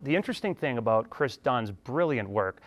The interesting thing about Chris Dunn's brilliant work,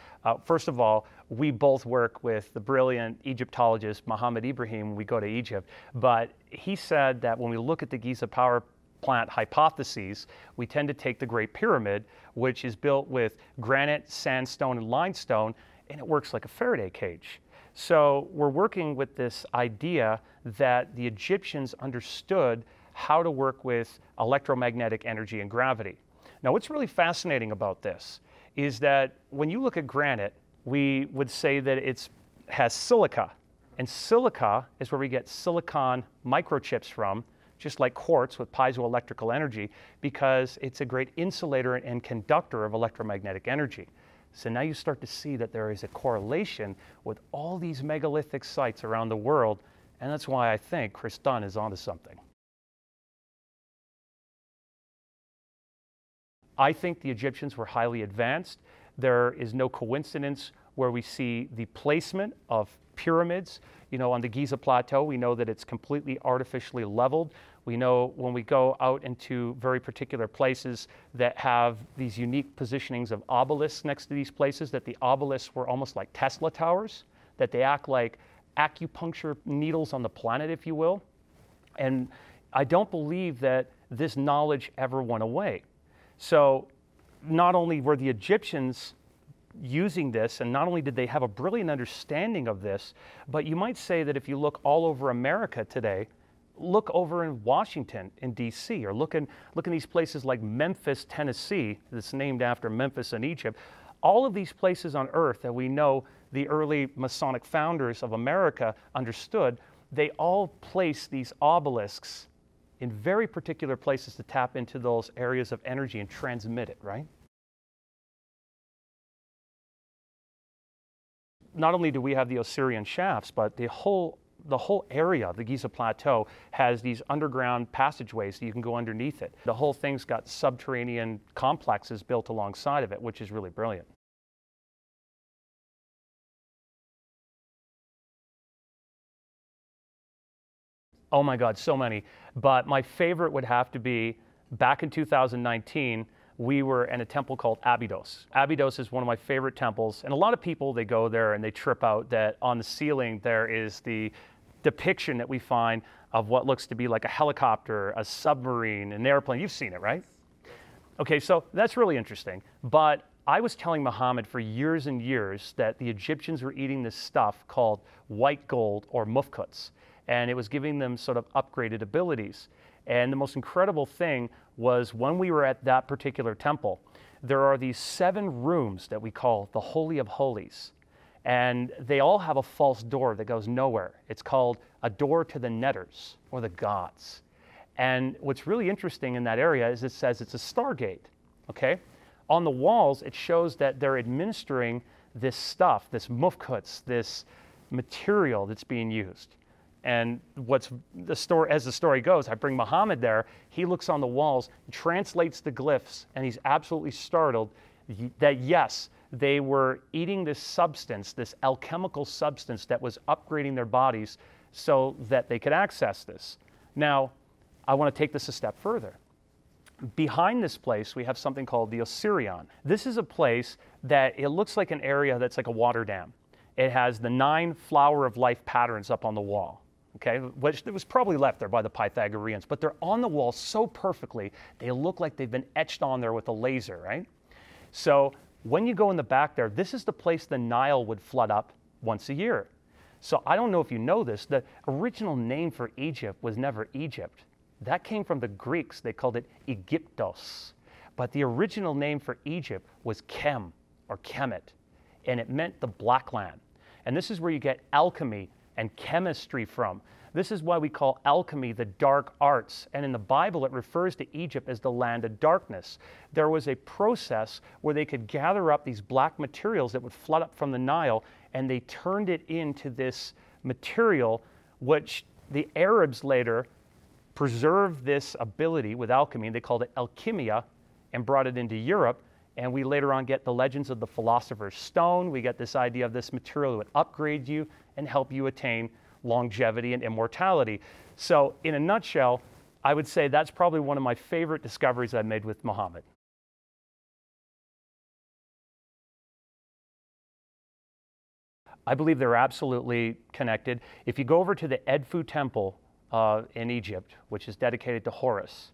first of all, we both work with the brilliant Egyptologist Mohamed Ibrahim when we go to Egypt, but he said that when we look at the Giza Power Plant hypotheses, we tend to take the Great Pyramid, which is built with granite, sandstone, and limestone, and it works like a Faraday cage. So we're working with this idea that the Egyptians understood how to work with electromagnetic energy and gravity. Now, what's really fascinating about this is that when you look at granite, we would say that it has silica. And silica is where we get silicon microchips from, just like quartz with piezoelectrical energy, because it's a great insulator and conductor of electromagnetic energy. So now you start to see that there is a correlation with all these megalithic sites around the world, and that's why I think Chris Dunn is onto something. I think the Egyptians were highly advanced. There is no coincidence where we see the placement of pyramids. You know, on the Giza Plateau, we know that it's completely artificially leveled. We know when we go out into very particular places that have these unique positionings of obelisks next to these places, that the obelisks were almost like Tesla towers, that they act like acupuncture needles on the planet, if you will. And I don't believe that this knowledge ever went away. So not only were the Egyptians using this, and not only did they have a brilliant understanding of this, but you might say that if you look all over America today, look over in Washington, in DC, or look in these places like Memphis, Tennessee, that's named after Memphis in Egypt. All of these places on earth that we know the early Masonic founders of America understood, they all place these obelisks in very particular places to tap into those areas of energy and transmit it, right? Not only do we have the Osirian shafts, but the whole area, the Giza Plateau, has these underground passageways that you can go underneath it. The whole thing's got subterranean complexes built alongside of it, which is really brilliant. Oh my God, so many. But my favorite would have to be, back in 2019, we were in a temple called Abydos. Abydos is one of my favorite temples, and a lot of people, they go there and they trip out that on the ceiling there is the depiction that we find of what looks to be like a helicopter, a submarine, an airplane. You've seen it, right? Okay, so that's really interesting. But I was telling Mohammed for years and years that the Egyptians were eating this stuff called white gold or mufkuts, and it was giving them sort of upgraded abilities. And the most incredible thing was when we were at that particular temple, there are these 7 rooms that we call the Holy of Holies. And they all have a false door that goes nowhere. It's called a door to the netters, or the gods. And what's really interesting in that area is it says it's a stargate, okay? On the walls, it shows that they're administering this stuff, this mufkuts, this material that's being used. And as the story goes, I bring Mohammed there, he looks on the walls, translates the glyphs, and he's absolutely startled that yes, they were eating this substance, this alchemical substance that was upgrading their bodies so that they could access this. Now, I want to take this a step further. Behind this place, we have something called the Osirian. This is a place that it looks like an area that's like a water dam. It has the 9 flower of life patterns up on the wall. Okay, which was probably left there by the Pythagoreans, but they're on the wall so perfectly, they look like they've been etched on there with a laser, right? So when you go in the back there, this is the place the Nile would flood up once a year. So I don't know if you know this, the original name for Egypt was never Egypt. That came from the Greeks. They called it Aegyptos. But the original name for Egypt was Kem, or Kemet, and it meant the black land. And this is where you get alchemy and chemistry from. This is why we call alchemy the dark arts. And in the Bible, it refers to Egypt as the land of darkness. There was a process where they could gather up these black materials that would flood up from the Nile, and they turned it into this material, which the Arabs later preserved this ability with alchemy. They called it alchemia and brought it into Europe. And we later on get the legends of the Philosopher's Stone. We get this idea of this material that would upgrade you and help you attain longevity and immortality. So in a nutshell, I would say that's probably one of my favorite discoveries I've made with Mohammed. I believe they're absolutely connected. If you go over to the Edfu Temple in Egypt, which is dedicated to Horus,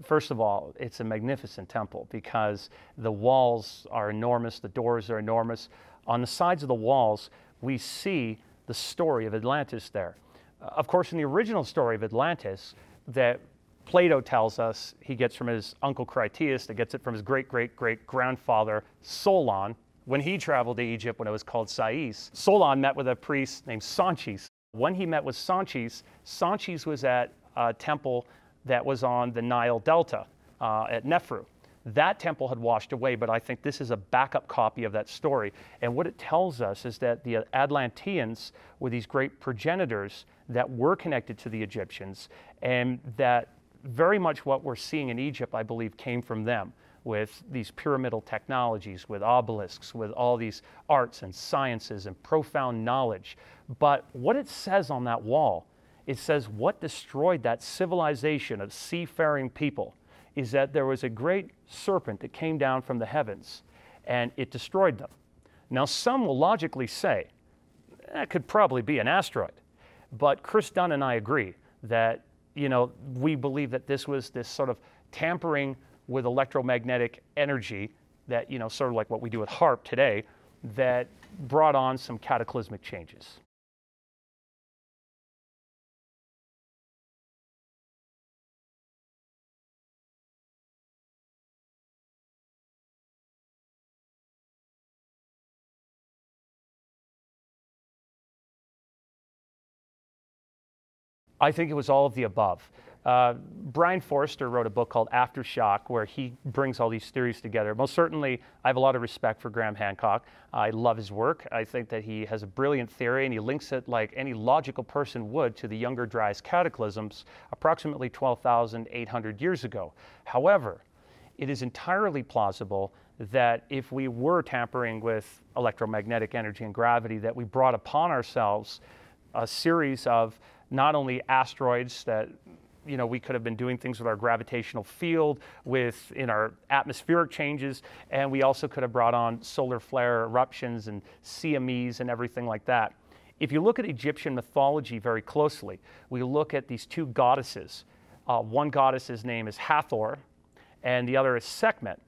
first of all, it's a magnificent temple because the walls are enormous, the doors are enormous. On the sides of the walls, we see the story of Atlantis there. Of course, in the original story of Atlantis, that Plato tells us he gets from his uncle Critias, that gets it from his great-great-great-grandfather Solon, when he traveled to Egypt when it was called Sais. Solon met with a priest named Sanchis. When he met with Sanchis, Sanchis was at a temple that was on the Nile Delta at Nefru. That temple had washed away, but I think this is a backup copy of that story. And what it tells us is that the Atlanteans were these great progenitors that were connected to the Egyptians, and that very much what we're seeing in Egypt, I believe, came from them, with these pyramidal technologies, with obelisks, with all these arts and sciences and profound knowledge. But what it says on that wall, it says what destroyed that civilization of seafaring people is that there was a great serpent that came down from the heavens and it destroyed them. Now, some will logically say that could probably be an asteroid, but Chris Dunn and I agree that, you know, we believe that this was this sort of tampering with electromagnetic energy that, you know, sort of like what we do with HAARP today, that brought on some cataclysmic changes. I think it was all of the above. Brian Forrester wrote a book called Aftershock, where he brings all these theories together. Most certainly, I have a lot of respect for Graham Hancock. I love his work. I think that he has a brilliant theory, and he links it like any logical person would to the Younger Dryas cataclysms approximately 12,800 years ago. However, it is entirely plausible that if we were tampering with electromagnetic energy and gravity, that we brought upon ourselves a series of not only asteroids that, you know, we could have been doing things with our gravitational field, in our atmospheric changes, and we also could have brought on solar flare eruptions and CMEs and everything like that. If you look at Egyptian mythology very closely, we look at these two goddesses. One goddess's name is Hathor, and the other is Sekhmet.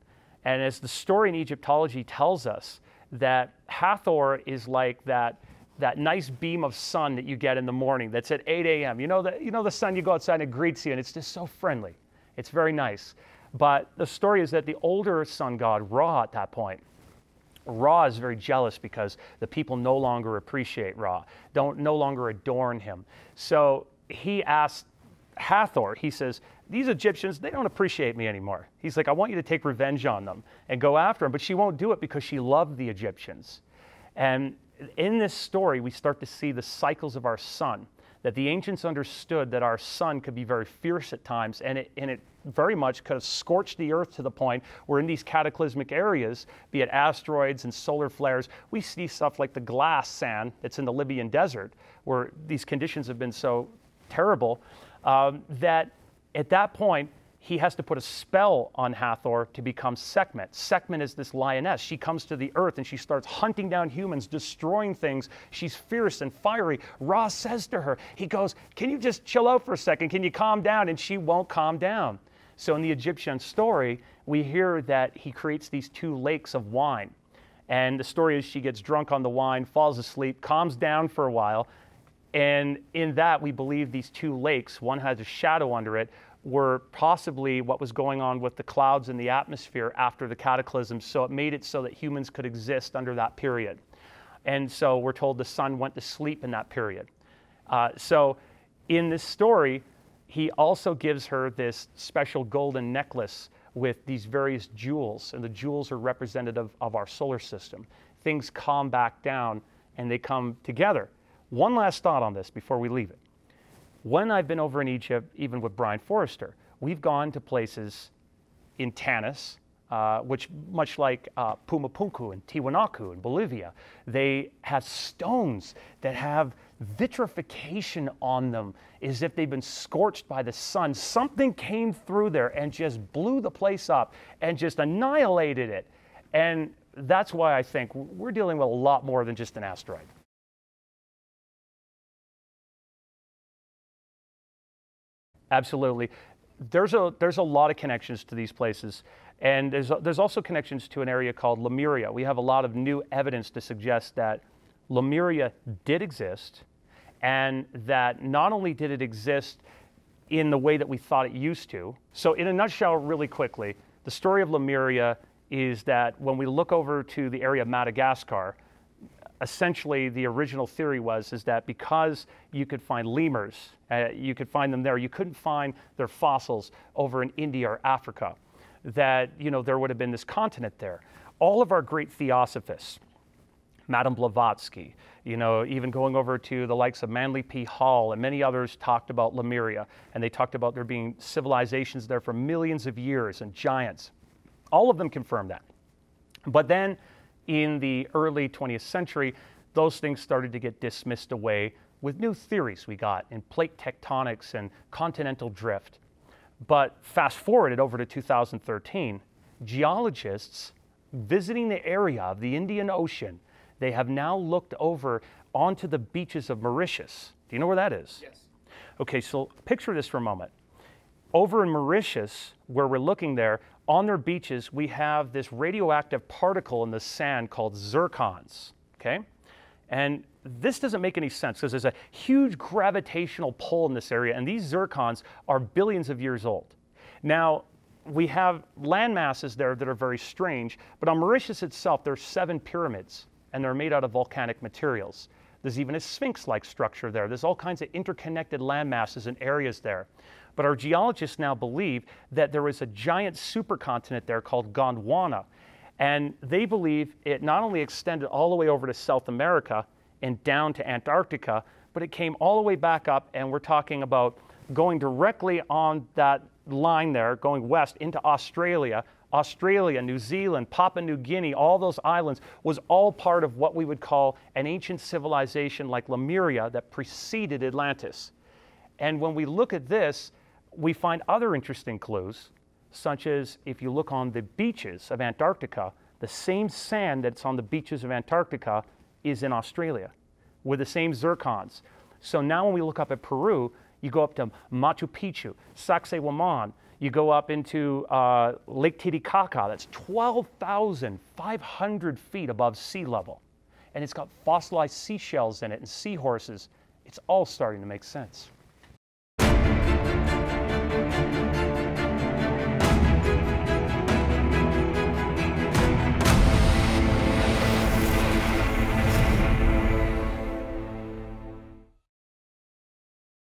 And as the story in Egyptology tells us, that Hathor is like that nice beam of sun that you get in the morning that's at 8 a.m. You know the sun, you go outside and it greets you, and it's just so friendly. It's very nice. But the story is that the older sun god, Ra, at that point, Ra is very jealous because the people no longer appreciate Ra, no longer adorn him. So he asked Hathor, he says, these Egyptians, they don't appreciate me anymore. He's like, I want you to take revenge on them and go after them. But she won't do it because she loved the Egyptians. And in this story, we start to see the cycles of our sun, that the ancients understood that our sun could be very fierce at times, and it very much could have scorched the earth to the point where in these cataclysmic areas, be it asteroids and solar flares, we see stuff like the glass sand that's in the Libyan desert, where these conditions have been so terrible that at that point, he has to put a spell on Hathor to become Sekhmet. Sekhmet is this lioness. She comes to the earth and she starts hunting down humans, destroying things. She's fierce and fiery. Ra says to her, he goes, can you just chill out for a second? Can you calm down? And she won't calm down. So in the Egyptian story, we hear that he creates these two lakes of wine. And the story is she gets drunk on the wine, falls asleep, calms down for a while. And in that, we believe these two lakes, one has a shadow under it, were possibly what was going on with the clouds in the atmosphere after the cataclysm. So it made it so that humans could exist under that period. And so we're told the sun went to sleep in that period. So in this story, he also gives her this special golden necklace with these various jewels, and the jewels are representative of our solar system. Things calm back down and they come together. One last thought on this before we leave it. When I've been over in Egypt, even with Brian Forrester, we've gone to places in Tanis, which much like Pumapunku and Tiwanaku in Bolivia, they have stones that have vitrification on them as if they've been scorched by the sun. Something came through there and just blew the place up and just annihilated it. And that's why I think we're dealing with a lot more than just an asteroid. Absolutely. There's a lot of connections to these places. And there's also connections to an area called Lemuria. We have a lot of new evidence to suggest that Lemuria did exist, and that not only did it exist in the way that we thought it used to. So in a nutshell, really quickly, the story of Lemuria is that when we look over to the area of Madagascar, essentially the original theory is that because you could find lemurs, you could find them there, you couldn't find their fossils over in India or Africa, that there would have been this continent there. All of our great theosophists, Madame Blavatsky, even going over to the likes of Manly P. Hall and many others talked about Lemuria, and they talked about there being civilizations there for millions of years and giants. All of them confirmed that. But then in the early 20th century, those things started to get dismissed away with new theories we got in plate tectonics and continental drift. But fast forward it over to 2013, geologists visiting the area of the Indian Ocean, they have now looked over onto the beaches of Mauritius. Do you know where that is? Yes. Okay, so picture this for a moment. Over in Mauritius, where we're looking there, on their beaches, we have this radioactive particle in the sand called zircons, okay? And this doesn't make any sense because there's a huge gravitational pull in this area, and these zircons are billions of years old. Now, we have land masses there that are very strange, but on Mauritius itself, there's 7 pyramids, and they're made out of volcanic materials. There's even a sphinx-like structure there. There's all kinds of interconnected land masses and areas there. But our geologists now believe that there is a giant supercontinent there called Gondwana. And they believe it not only extended all the way over to South America and down to Antarctica, but it came all the way back up, and we're talking about going directly on that line there, going west into Australia. Australia, New Zealand, Papua New Guinea, all those islands was all part of what we would call an ancient civilization like Lemuria that preceded Atlantis. And when we look at this, we find other interesting clues, such as if you look on the beaches of Antarctica, the same sand that's on the beaches of Antarctica is in Australia with the same zircons. So now when we look up at Peru, you go up to Machu Picchu, Sacsayhuaman, you go up into Lake Titicaca, that's 12,500 feet above sea level. And it's got fossilized seashells in it and seahorses. It's all starting to make sense.